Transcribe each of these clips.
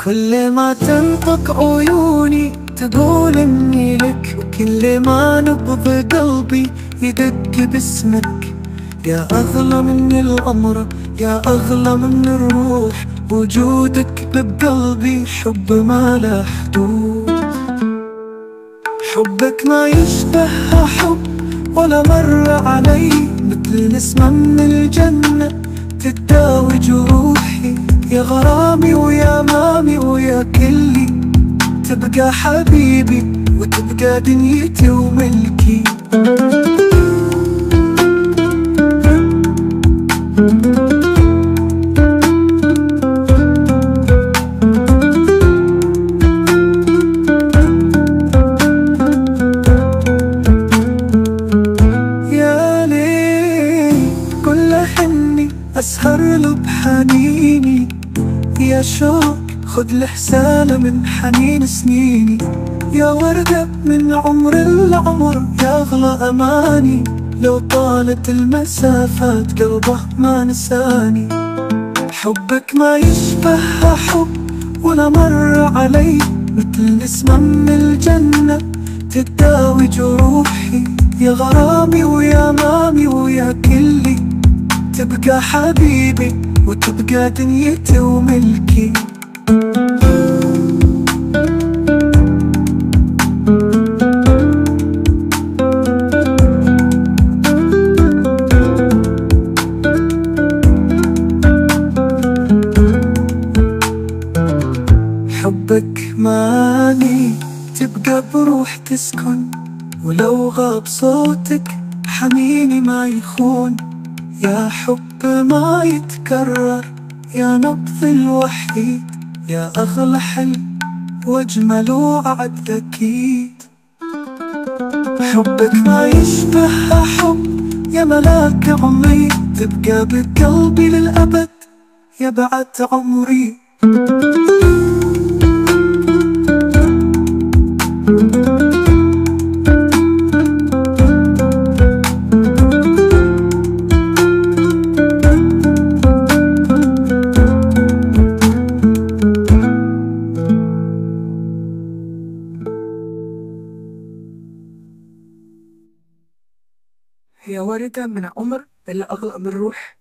كل ما تنطق عيوني تقول اني لك، وكل ما نبض قلبي يدق باسمك. يا اغلى من الامر، يا اغلى من الروح، وجودك بقلبي حب ما له حدود. حبك ما يشبه حب ولا مر علي، مثل نسمة من الجنة تداوي جروحي. يا غرامي ويا مامي ويا كلي، تبقى حبيبي وتبقى دنيتي وملكي. يا ليل كل حني أسهر له بحنيني، يا شوق خد الحسالة من حنين سنيني. يا وردة من عمر العمر، يا أغلى أماني، لو طالت المسافات قلبه ما نساني. حبك ما يشبه حب ولا مر علي، مثل نسمة من الجنة تداوي جروحي. يا غرامي ويا مامي ويا كلي، تبقى حبيبي وتبقى دنيتي وملكي. حبك ماني تبقى بروح تسكن، ولو غاب صوتك حنيني ما يخون. يا حب ما يتكرر، يا نبض الوحيد، يا أغلى حلم وأجمل وعد أكيد. حبك ما يشبه حب، يا ملاك عمري، تبقى بقلبي للأبد يا بعد عمري. يا وردة من عمر اللي أغلى من الروح.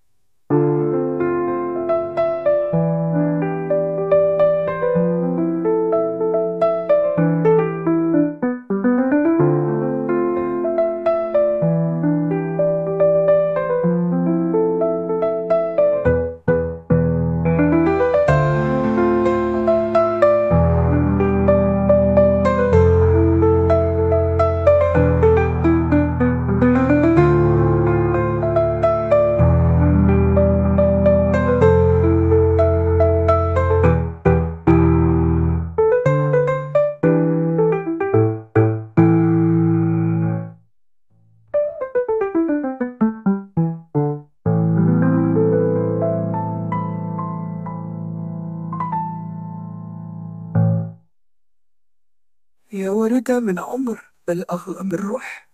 يا وردة من عمر بل أغلى من الروح.